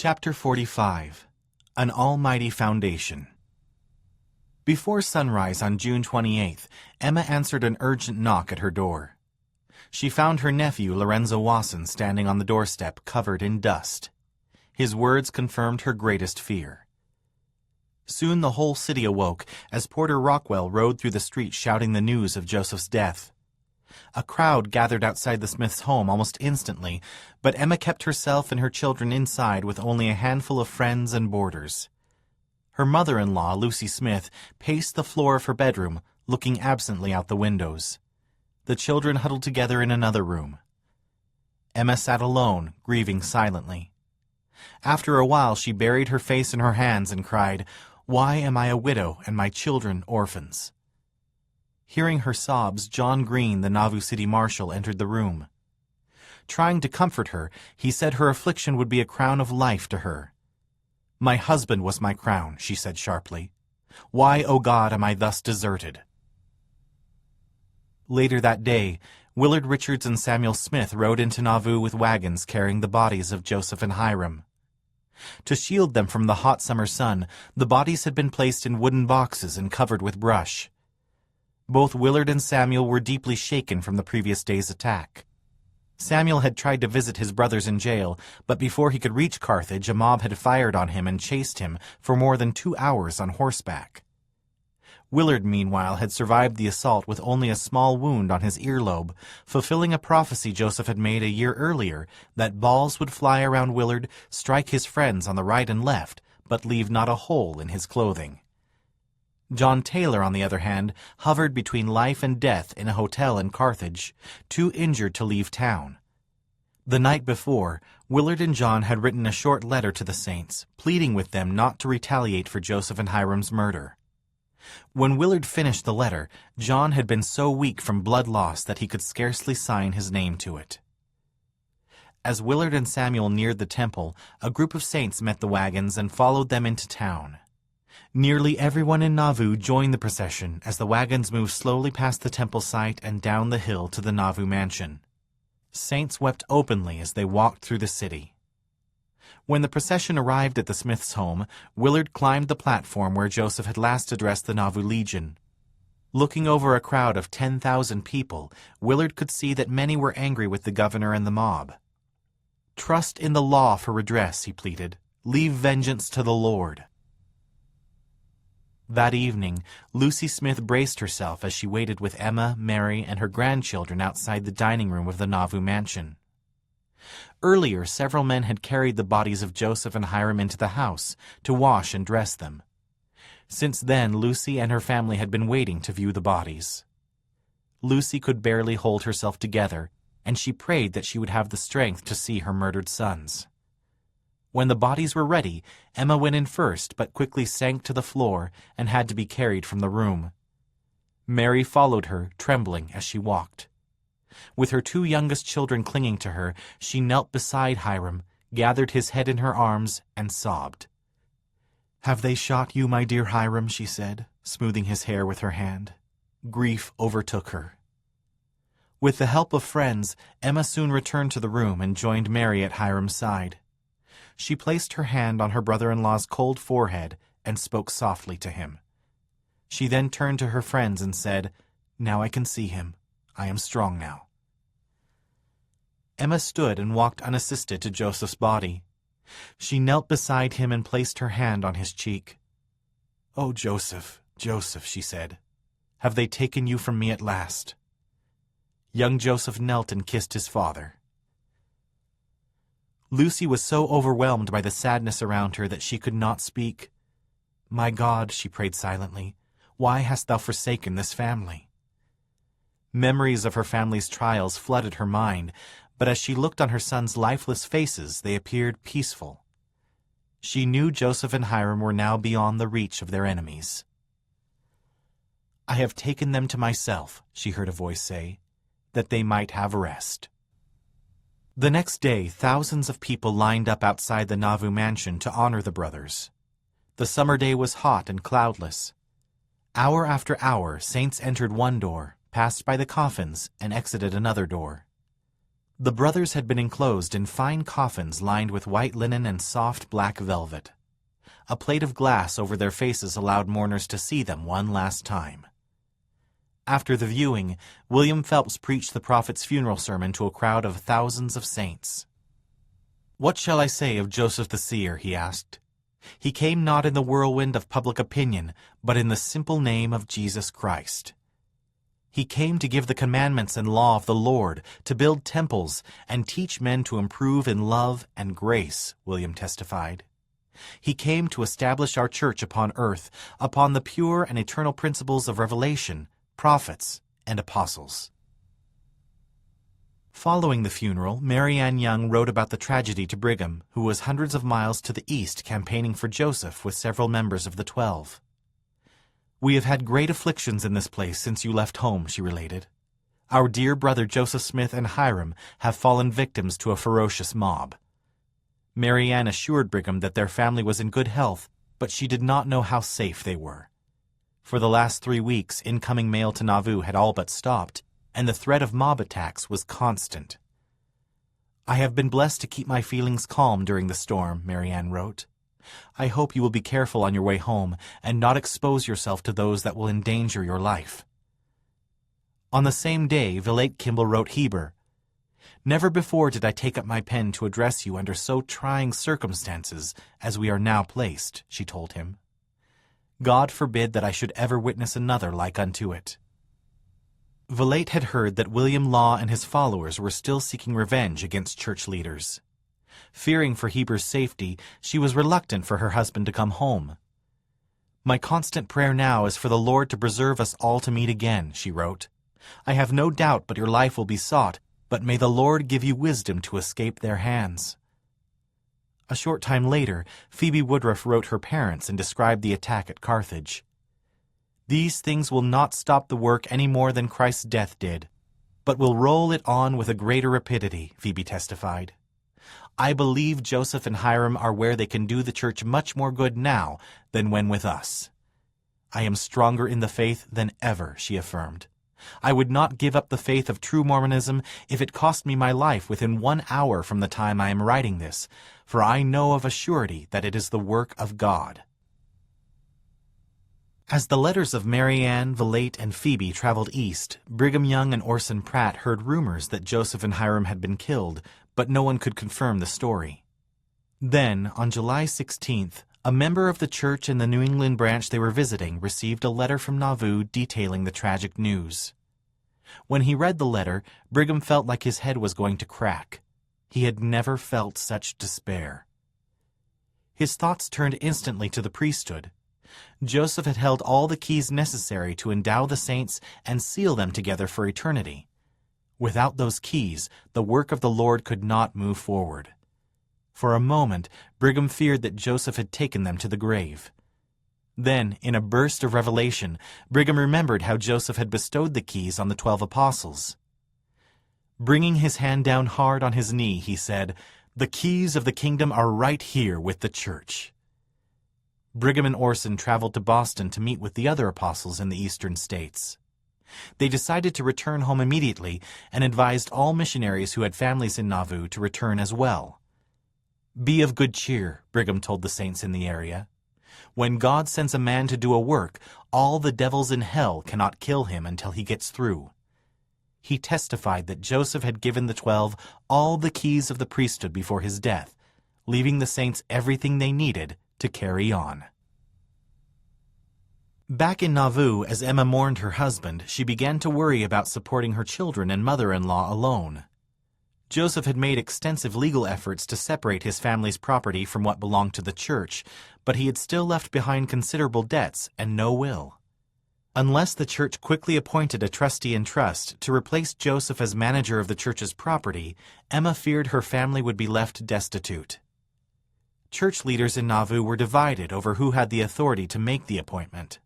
Chapter 45. An Almighty Foundation. Before sunrise on June 28th, Emma answered an urgent knock at her door. She found her nephew, Lorenzo Wasson, standing on the doorstep, covered in dust. His words confirmed her greatest fear. Soon the whole city awoke as Porter Rockwell rode through the streets shouting the news of Joseph's death. A crowd gathered outside the Smiths' home almost instantly, but Emma kept herself and her children inside with only a handful of friends and boarders. Her mother-in-law, Lucy Smith, paced the floor of her bedroom, looking absently out the windows. The children huddled together in another room. Emma sat alone, grieving silently. After a while she buried her face in her hands and cried, "Why am I a widow and my children orphans?" Hearing her sobs, John Green, the Nauvoo City Marshal, entered the room. Trying to comfort her, he said her affliction would be a crown of life to her. "My husband was my crown," she said sharply. "Why, O God, am I thus deserted?" Later that day, Willard Richards and Samuel Smith rode into Nauvoo with wagons carrying the bodies of Joseph and Hiram. To shield them from the hot summer sun, the bodies had been placed in wooden boxes and covered with brush. Both Willard and Samuel were deeply shaken from the previous day's attack. Samuel had tried to visit his brothers in jail, but before he could reach Carthage, a mob had fired on him and chased him for more than 2 hours on horseback. Willard, meanwhile, had survived the assault with only a small wound on his earlobe, fulfilling a prophecy Joseph had made a year earlier that balls would fly around Willard, strike his friends on the right and left, but leave not a hole in his clothing. John Taylor, on the other hand, hovered between life and death in a hotel in Carthage, too injured to leave town. The night before, Willard and John had written a short letter to the saints, pleading with them not to retaliate for Joseph and Hiram's murder. When Willard finished the letter, John had been so weak from blood loss that he could scarcely sign his name to it. As Willard and Samuel neared the temple, a group of saints met the wagons and followed them into town. Nearly everyone in Nauvoo joined the procession as the wagons moved slowly past the temple site and down the hill to the Nauvoo mansion. Saints wept openly as they walked through the city. When the procession arrived at the Smiths' home, Willard climbed the platform where Joseph had last addressed the Nauvoo Legion. Looking over a crowd of 10,000 people, Willard could see that many were angry with the governor and the mob. "Trust in the law for redress," he pleaded. "Leave vengeance to the Lord." That evening, Lucy Smith braced herself as she waited with Emma, Mary, and her grandchildren outside the dining room of the Nauvoo mansion. Earlier, several men had carried the bodies of Joseph and Hiram into the house to wash and dress them. Since then, Lucy and her family had been waiting to view the bodies. Lucy could barely hold herself together, and she prayed that she would have the strength to see her murdered sons. When the bodies were ready, Emma went in first, but quickly sank to the floor and had to be carried from the room. Mary followed her, trembling as she walked. With her 2 youngest children clinging to her, she knelt beside Hiram, gathered his head in her arms, and sobbed. "Have they shot you, my dear Hiram?" she said, smoothing his hair with her hand. Grief overtook her. With the help of friends, Emma soon returned to the room and joined Mary at Hiram's side. She placed her hand on her brother-in-law's cold forehead and spoke softly to him. She then turned to her friends and said, "Now I can see him. I am strong now." Emma stood and walked unassisted to Joseph's body. She knelt beside him and placed her hand on his cheek. "Oh, Joseph, Joseph," she said, "have they taken you from me at last?" Young Joseph knelt and kissed his father. Lucy was so overwhelmed by the sadness around her that she could not speak. "My God," she prayed silently, "why hast thou forsaken this family?" Memories of her family's trials flooded her mind, but as she looked on her sons' lifeless faces, they appeared peaceful. She knew Joseph and Hiram were now beyond the reach of their enemies. "I have taken them to myself," she heard a voice say, "that they might have rest." The next day, thousands of people lined up outside the Nauvoo mansion to honor the brothers. The summer day was hot and cloudless. Hour after hour, saints entered one door, passed by the coffins, and exited another door. The brothers had been enclosed in fine coffins lined with white linen and soft black velvet. A plate of glass over their faces allowed mourners to see them one last time. After the viewing, William Phelps preached the prophet's funeral sermon to a crowd of thousands of saints. "What shall I say of Joseph the seer?" he asked. "He came not in the whirlwind of public opinion, but in the simple name of Jesus Christ. He came to give the commandments and law of the Lord, to build temples, and teach men to improve in love and grace," William testified. "He came to establish our church upon earth, upon the pure and eternal principles of revelation, prophets, and apostles." Following the funeral, Mary Ann Young wrote about the tragedy to Brigham, who was hundreds of miles to the east campaigning for Joseph with several members of the 12. "We have had great afflictions in this place since you left home," she related. "Our dear brother Joseph Smith and Hiram have fallen victims to a ferocious mob." Mary Ann assured Brigham that their family was in good health, but she did not know how safe they were. For the last 3 weeks, incoming mail to Nauvoo had all but stopped, and the threat of mob attacks was constant. "I have been blessed to keep my feelings calm during the storm," Mary Ann wrote. "I hope you will be careful on your way home and not expose yourself to those that will endanger your life." On the same day, Villate Kimball wrote Heber, "Never before did I take up my pen to address you under so trying circumstances as we are now placed," she told him. "God forbid that I should ever witness another like unto it." Villate had heard that William Law and his followers were still seeking revenge against church leaders. Fearing for Heber's safety, she was reluctant for her husband to come home. "My constant prayer now is for the Lord to preserve us all to meet again," she wrote. "I have no doubt but your life will be sought, but may the Lord give you wisdom to escape their hands." A short time later, Phoebe Woodruff wrote her parents and described the attack at Carthage. "These things will not stop the work any more than Christ's death did, but will roll it on with a greater rapidity," Phoebe testified. "I believe Joseph and Hiram are where they can do the church much more good now than when with us. I am stronger in the faith than ever," she affirmed. "I would not give up the faith of true Mormonism if it cost me my life within 1 hour from the time I am writing this, for I know of a surety that it is the work of God." As the letters of Mary Ann, Villate, and Phoebe traveled east, Brigham Young and Orson Pratt heard rumors that Joseph and Hiram had been killed, but no one could confirm the story. Then, on July 16th, a member of the church in the New England branch they were visiting received a letter from Nauvoo detailing the tragic news. When he read the letter, Brigham felt like his head was going to crack. He had never felt such despair. His thoughts turned instantly to the priesthood. Joseph had held all the keys necessary to endow the saints and seal them together for eternity. Without those keys, the work of the Lord could not move forward. For a moment, Brigham feared that Joseph had taken them to the grave. Then, in a burst of revelation, Brigham remembered how Joseph had bestowed the keys on the 12 apostles. Bringing his hand down hard on his knee, he said, "The keys of the kingdom are right here with the church." Brigham and Orson traveled to Boston to meet with the other apostles in the eastern states. They decided to return home immediately and advised all missionaries who had families in Nauvoo to return as well. "Be of good cheer," Brigham told the saints in the area. "When God sends a man to do a work, all the devils in hell cannot kill him until he gets through." He testified that Joseph had given the 12 all the keys of the priesthood before his death, leaving the saints everything they needed to carry on. Back in Nauvoo, as Emma mourned her husband, she began to worry about supporting her children and mother-in-law alone. Joseph had made extensive legal efforts to separate his family's property from what belonged to the church, but he had still left behind considerable debts and no will. Unless the church quickly appointed a trustee in trust to replace Joseph as manager of the church's property, Emma feared her family would be left destitute. Church leaders in Nauvoo were divided over who had the authority to make the appointment.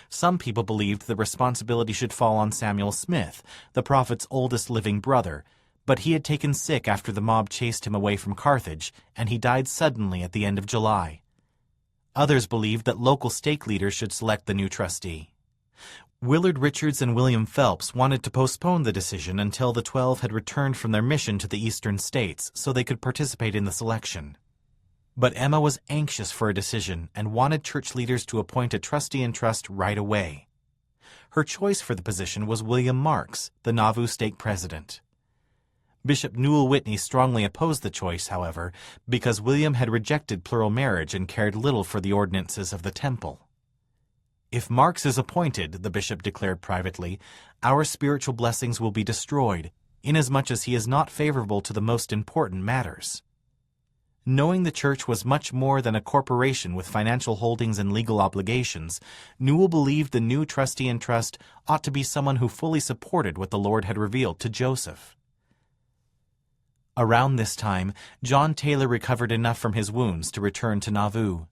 Some people believed the responsibility should fall on Samuel Smith, the prophet's oldest living brother, but he had taken sick after the mob chased him away from Carthage, and he died suddenly at the end of July. Others believed that local stake leaders should select the new trustee. Willard Richards and William Phelps wanted to postpone the decision until the 12 had returned from their mission to the eastern states so they could participate in the selection. But Emma was anxious for a decision and wanted church leaders to appoint a trustee-in-trust right away. Her choice for the position was William Marks, the Nauvoo stake president. Bishop Newell Whitney strongly opposed the choice, however, because William had rejected plural marriage and cared little for the ordinances of the temple. "If Marks is appointed," the bishop declared privately, "our spiritual blessings will be destroyed, inasmuch as he is not favorable to the most important matters." Knowing the church was much more than a corporation with financial holdings and legal obligations, Newell believed the new trustee-in-trust ought to be someone who fully supported what the Lord had revealed to Joseph. Around this time, John Taylor recovered enough from his wounds to return to Nauvoo.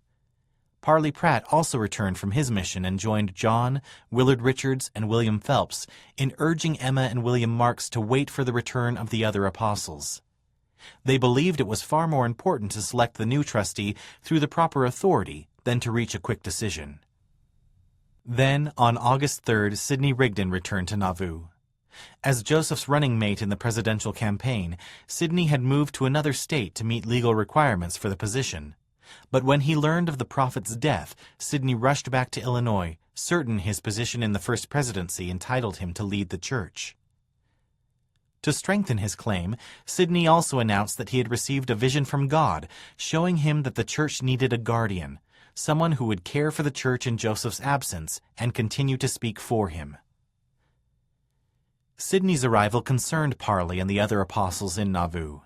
Parley Pratt also returned from his mission and joined John, Willard Richards, and William Phelps in urging Emma and William Marks to wait for the return of the other apostles. They believed it was far more important to select the new trustee through the proper authority than to reach a quick decision. Then, on August 3rd, Sidney Rigdon returned to Nauvoo. As Joseph's running mate in the presidential campaign, Sidney had moved to another state to meet legal requirements for the position. But when he learned of the prophet's death, Sidney rushed back to Illinois, certain his position in the first presidency entitled him to lead the church. To strengthen his claim, Sidney also announced that he had received a vision from God, showing him that the church needed a guardian, someone who would care for the church in Joseph's absence and continue to speak for him. Sidney's arrival concerned Parley and the other apostles in Nauvoo.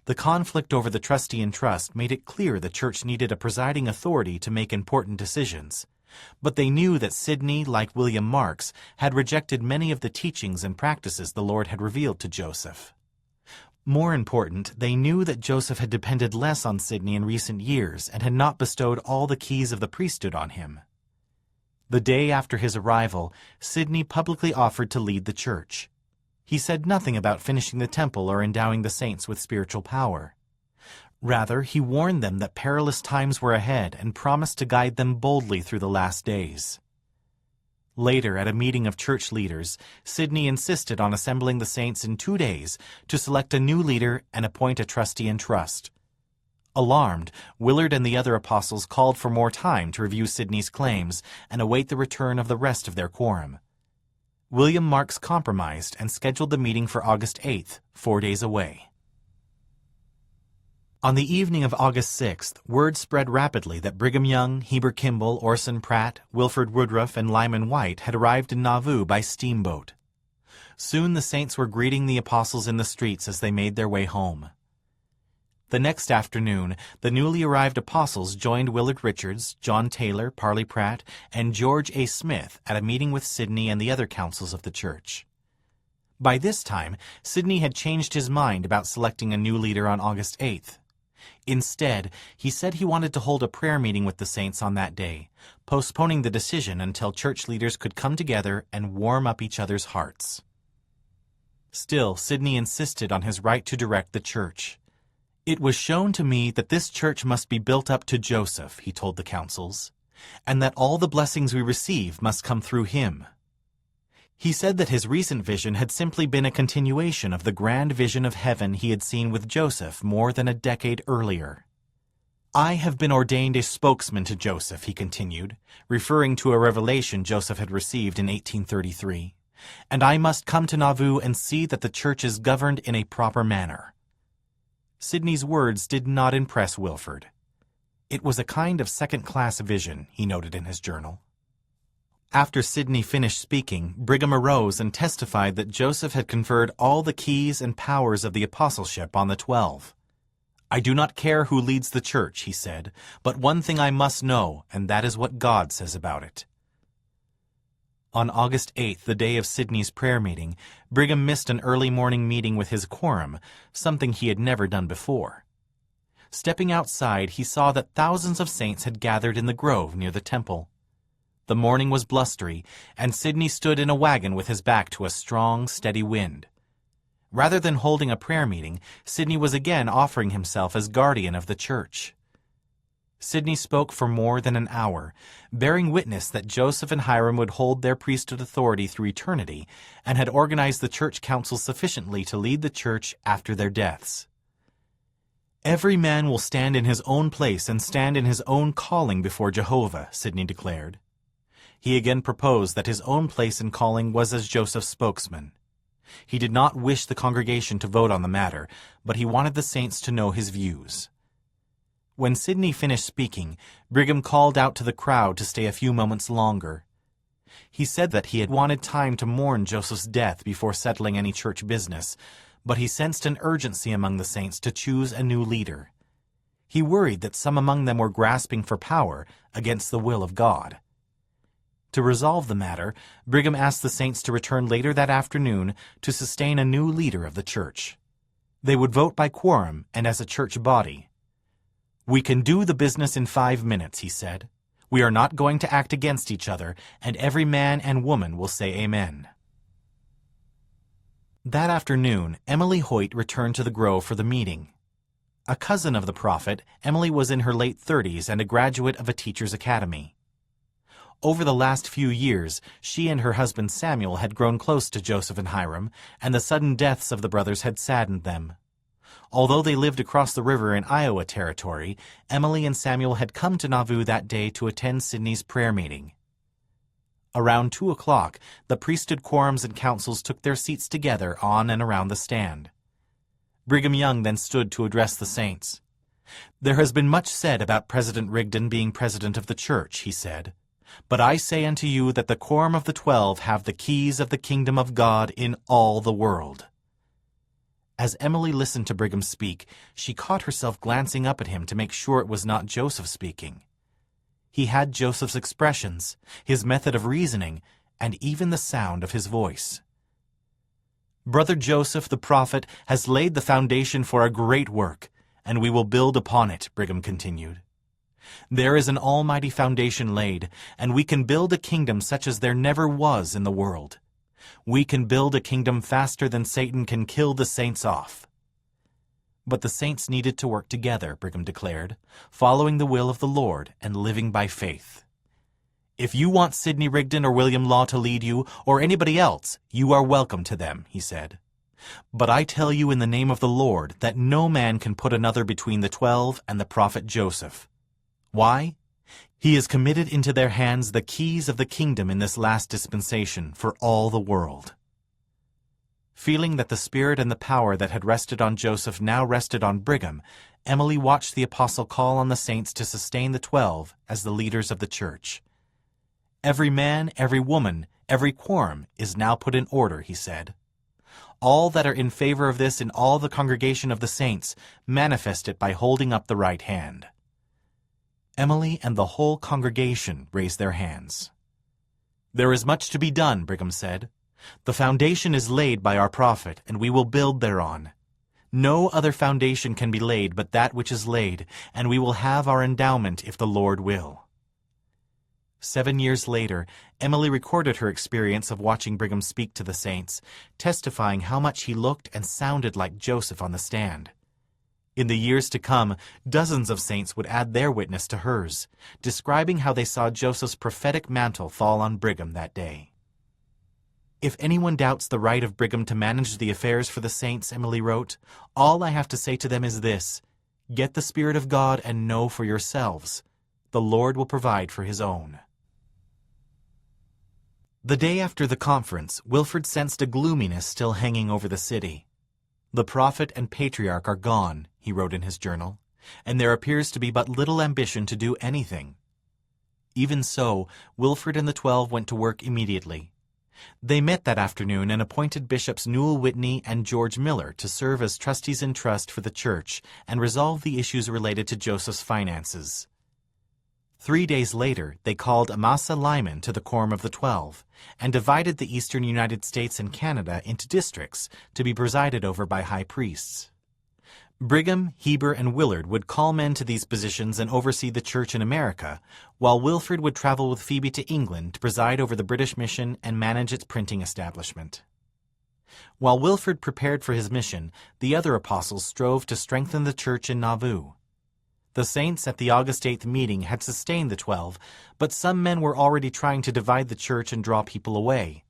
The conflict over the trustee-in-trust made it clear the church needed a presiding authority to make important decisions, but they knew that Sidney, like William Marks, had rejected many of the teachings and practices the Lord had revealed to Joseph. More important, they knew that Joseph had depended less on Sidney in recent years and had not bestowed all the keys of the priesthood on him. The day after his arrival, Sidney publicly offered to lead the church. He said nothing about finishing the temple or endowing the saints with spiritual power. Rather, he warned them that perilous times were ahead and promised to guide them boldly through the last days. Later, at a meeting of church leaders, Sidney insisted on assembling the saints in 2 days to select a new leader and appoint a trustee-in-trust. Alarmed, Willard and the other apostles called for more time to review Sidney's claims and await the return of the rest of their quorum. William Marks compromised and scheduled the meeting for August 8th, 4 days away. On the evening of August 6th, word spread rapidly that Brigham Young, Heber Kimball, Orson Pratt, Wilford Woodruff, and Lyman White had arrived in Nauvoo by steamboat. Soon the saints were greeting the apostles in the streets as they made their way home. The next afternoon, the newly arrived apostles joined Willard Richards, John Taylor, Parley Pratt, and George A. Smith at a meeting with Sidney and the other councils of the church. By this time, Sidney had changed his mind about selecting a new leader on August 8th. Instead, he said he wanted to hold a prayer meeting with the saints on that day, postponing the decision until church leaders could come together and warm up each other's hearts. Still, Sidney insisted on his right to direct the church. "It was shown to me that this church must be built up to Joseph," he told the councils, "and that all the blessings we receive must come through him." He said that his recent vision had simply been a continuation of the grand vision of heaven he had seen with Joseph more than a decade earlier. "I have been ordained a spokesman to Joseph," he continued, referring to a revelation Joseph had received in 1833, "and I must come to Nauvoo and see that the church is governed in a proper manner." Sidney's words did not impress Wilford. It was a kind of second-class vision, he noted in his journal. After Sidney finished speaking, Brigham arose and testified that Joseph had conferred all the keys and powers of the apostleship on the 12. "I do not care who leads the church," he said, "but one thing I must know, and that is what God says about it." On August 8th, the day of Sidney's prayer meeting, Brigham missed an early morning meeting with his quorum, something he had never done before. Stepping outside, he saw that thousands of saints had gathered in the grove near the temple. The morning was blustery, and Sidney stood in a wagon with his back to a strong, steady wind. Rather than holding a prayer meeting, Sidney was again offering himself as guardian of the church. Sidney spoke for more than an hour, bearing witness that Joseph and Hyrum would hold their priesthood authority through eternity and had organized the church council sufficiently to lead the church after their deaths. "Every man will stand in his own place and stand in his own calling before Jehovah," Sidney declared. He again proposed that his own place and calling was as Joseph's spokesman. He did not wish the congregation to vote on the matter, but he wanted the saints to know his views. When Sidney finished speaking, Brigham called out to the crowd to stay a few moments longer. He said that he had wanted time to mourn Joseph's death before settling any church business, but he sensed an urgency among the saints to choose a new leader. He worried that some among them were grasping for power against the will of God. To resolve the matter, Brigham asked the saints to return later that afternoon to sustain a new leader of the church. They would vote by quorum and as a church body. "We can do the business in 5 minutes," he said. "We are not going to act against each other, and every man and woman will say amen." That afternoon, Emily Hoyt returned to the Grove for the meeting. A cousin of the prophet, Emily was in her late 30s and a graduate of a teacher's academy. Over the last few years, she and her husband Samuel had grown close to Joseph and Hyrum, and the sudden deaths of the brothers had saddened them. Although they lived across the river in Iowa Territory, Emily and Samuel had come to Nauvoo that day to attend Sidney's prayer meeting. Around 2 o'clock, the priesthood quorums and councils took their seats together on and around the stand. Brigham Young then stood to address the saints. "There has been much said about President Rigdon being president of the church," he said. "But I say unto you that the quorum of the 12 have the keys of the kingdom of God in all the world." As Emily listened to Brigham speak, she caught herself glancing up at him to make sure it was not Joseph speaking. He had Joseph's expressions, his method of reasoning, and even the sound of his voice. "Brother Joseph the prophet has laid the foundation for a great work, and we will build upon it," Brigham continued. "There is an almighty foundation laid, and we can build a kingdom such as there never was in the world. We can build a kingdom faster than Satan can kill the saints off." But the saints needed to work together, Brigham declared, following the will of the Lord and living by faith. "If you want Sidney Rigdon or William Law to lead you, or anybody else, you are welcome to them," he said. "But I tell you in the name of the Lord that no man can put another between the 12 and the prophet Joseph. Why? He has committed into their hands the keys of the kingdom in this last dispensation for all the world." Feeling that the spirit and the power that had rested on Joseph now rested on Brigham, Emily watched the apostle call on the saints to sustain the 12 as the leaders of the church. "Every man, every woman, every quorum is now put in order," he said. "All that are in favor of this in all the congregation of the saints manifest it by holding up the right hand." Emily and the whole congregation raised their hands. "There is much to be done," Brigham said. "The foundation is laid by our prophet, and we will build thereon. No other foundation can be laid but that which is laid, and we will have our endowment if the Lord will." 7 years later, Emily recorded her experience of watching Brigham speak to the saints, testifying how much he looked and sounded like Joseph on the stand. In the years to come, dozens of saints would add their witness to hers, describing how they saw Joseph's prophetic mantle fall on Brigham that day. "If anyone doubts the right of Brigham to manage the affairs for the saints," Emily wrote, "all I have to say to them is this: get the Spirit of God and know for yourselves. The Lord will provide for his own." The day after the conference, Wilfrid sensed a gloominess still hanging over the city. "The prophet and patriarch are gone," he wrote in his journal, "and there appears to be but little ambition to do anything." Even so, Wilfrid and the 12 went to work immediately. They met that afternoon and appointed Bishops Newell Whitney and George Miller to serve as trustees in trust for the church and resolve the issues related to Joseph's finances. 3 days later, they called Amasa Lyman to the Quorum of the 12 and divided the eastern United States and Canada into districts to be presided over by high priests. Brigham, Heber, and Willard would call men to these positions and oversee the church in America, while Wilfrid would travel with Phoebe to England to preside over the British mission and manage its printing establishment. While Wilfrid prepared for his mission, the other apostles strove to strengthen the church in Nauvoo. The saints at the August 8th meeting had sustained the 12, but some men were already trying to divide the church and draw people away.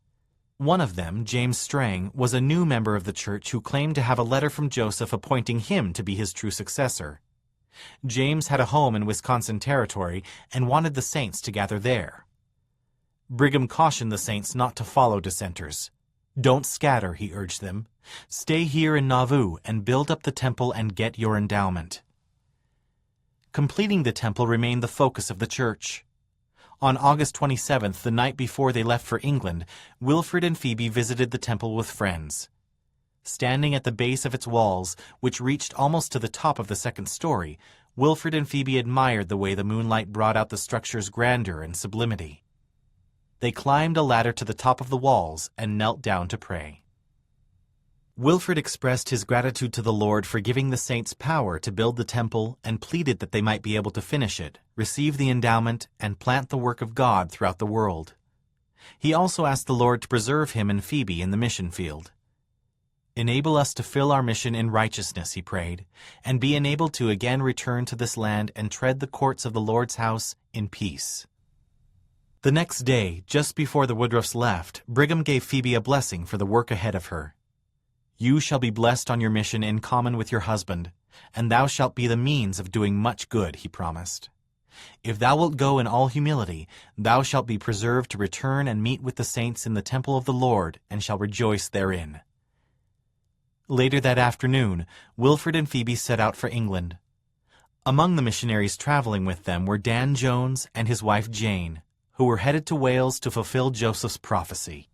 One of them, James Strang, was a new member of the church who claimed to have a letter from Joseph appointing him to be his true successor. James had a home in Wisconsin Territory and wanted the saints to gather there. Brigham cautioned the saints not to follow dissenters. "Don't scatter," he urged them. "Stay here in Nauvoo and build up the temple and get your endowment." Completing the temple remained the focus of the church. On August 27th, the night before they left for England, Wilfrid and Phoebe visited the temple with friends. Standing at the base of its walls, which reached almost to the top of the second story, Wilfrid and Phoebe admired the way the moonlight brought out the structure's grandeur and sublimity. They climbed a ladder to the top of the walls and knelt down to pray. Wilfrid expressed his gratitude to the Lord for giving the saints power to build the temple and pleaded that they might be able to finish it, receive the endowment, and plant the work of God throughout the world. He also asked the Lord to preserve him and Phoebe in the mission field. "Enable us to fill our mission in righteousness," he prayed, "and be enabled to again return to this land and tread the courts of the Lord's house in peace." The next day, just before the Woodruffs left, Brigham gave Phoebe a blessing for the work ahead of her. "You shall be blessed on your mission in common with your husband, and thou shalt be the means of doing much good," he promised. "If thou wilt go in all humility, thou shalt be preserved to return and meet with the saints in the temple of the Lord, and shall rejoice therein." Later that afternoon, Wilfrid and Phoebe set out for England. Among the missionaries traveling with them were Dan Jones and his wife Jane, who were headed to Wales to fulfill Joseph's prophecy.